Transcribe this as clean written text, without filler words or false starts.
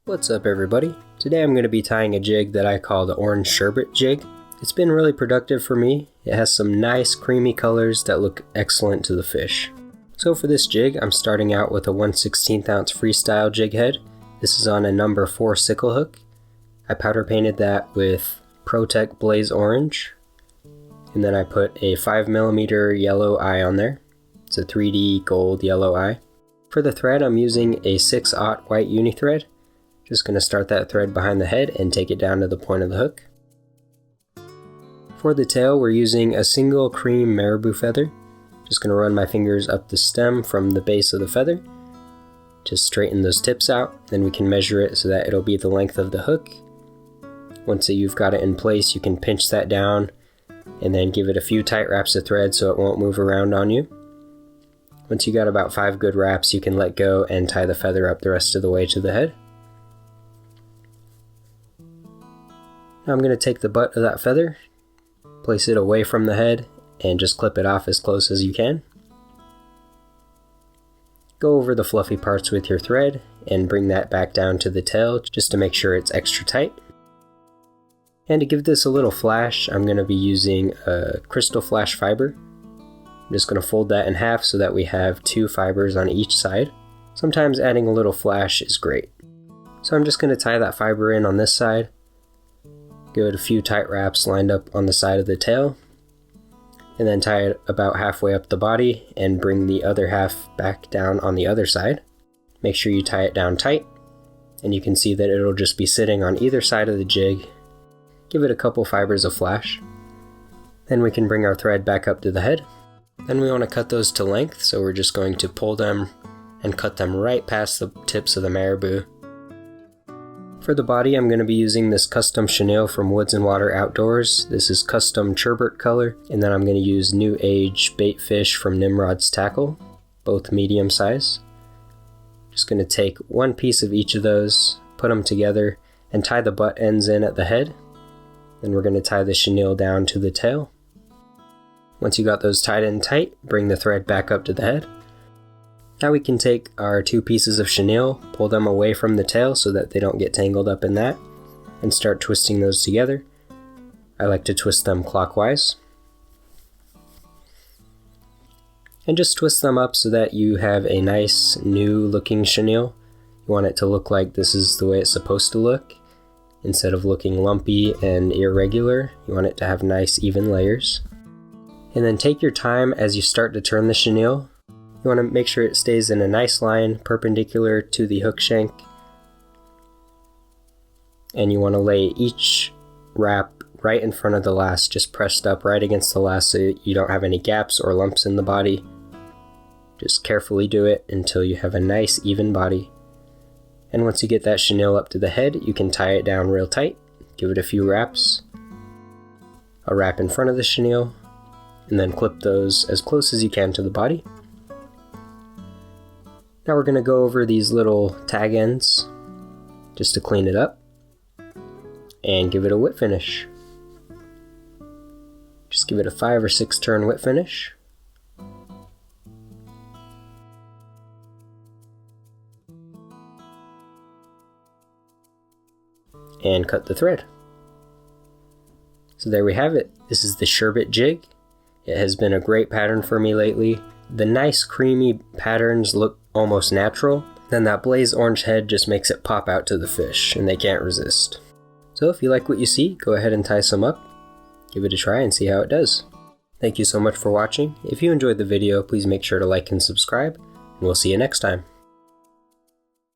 What's up everybody? Today I'm going to be tying a jig that I call the orange sherbet jig. It's been really productive for me. It has some nice creamy colors that look excellent to the fish. So for this jig I'm starting out with a 1/16 ounce freestyle jig head. This is on a number 4 sickle hook. I powder painted that with ProTec Blaze Orange. And then I put a 5mm yellow eye on there. It's a 3D gold yellow eye. For the thread I'm using a 6/0 white uni thread. Just going to start that thread behind the head and take it down to the point of the hook. For the tail we're using a single cream marabou feather. Just going to run my fingers up the stem from the base of the feather to straighten those tips out. Then we can measure it so that it'll be the length of the hook. Once you've got it in place you can pinch that down and then give it a few tight wraps of thread so it won't move around on you. Once you got about 5 good wraps you can let go and tie the feather up the rest of the way to the head. Now I'm going to take the butt of that feather, place it away from the head, and just clip it off as close as you can. Go over the fluffy parts with your thread and bring that back down to the tail just to make sure it's extra tight. And to give this a little flash, I'm going to be using a crystal flash fiber. I'm just going to fold that in half so that we have 2 fibers on each side. Sometimes adding a little flash is great. So I'm just going to tie that fiber in on this side. Give it a few tight wraps lined up on the side of the tail, and then tie it about halfway up the body and bring the other half back down on the other side. Make sure you tie it down tight, and you can see that it'll just be sitting on either side of the jig. Give it a couple fibers of flash. Then we can bring our thread back up to the head. Then we want to cut those to length, so we're just going to pull them and cut them right past the tips of the marabou. For the body I'm going to be using this custom chenille from Woods and Water Outdoors. This is custom Cherbert color, and then I'm going to use New Age Baitfish from Nimrod's Tackle, both medium size. Just going to take one piece of each of those, put them together, and tie the butt ends in at the head. Then we're going to tie the chenille down to the tail. Once you got those tied in tight, bring the thread back up to the head. Now we can take our 2 pieces of chenille, pull them away from the tail so that they don't get tangled up in that, and start twisting those together. I like to twist them clockwise. And just twist them up so that you have a nice new looking chenille. You want it to look like this is the way it's supposed to look. Instead of looking lumpy and irregular, you want it to have nice even layers. And then take your time as you start to turn the chenille. You want to make sure it stays in a nice line perpendicular to the hook shank. And you want to lay each wrap right in front of the last, just pressed up right against the last so you don't have any gaps or lumps in the body. Just carefully do it until you have a nice even body. And once you get that chenille up to the head, you can tie it down real tight. Give it a few wraps. A wrap in front of the chenille, and then clip those as close as you can to the body. Now we're going to go over these little tag ends just to clean it up and give it a whip finish. Just give it a 5 or 6 turn whip finish. And cut the thread. So there we have it. This is the sherbet jig. It has been a great pattern for me lately. The nice creamy patterns look almost natural. Then that blaze orange head just makes it pop out to the fish and they can't resist. So if you like what you see, go ahead and tie some up. Give it a try and see how it does. Thank you so much for watching. If you enjoyed the video, please make sure to like and subscribe, and we'll see you next time.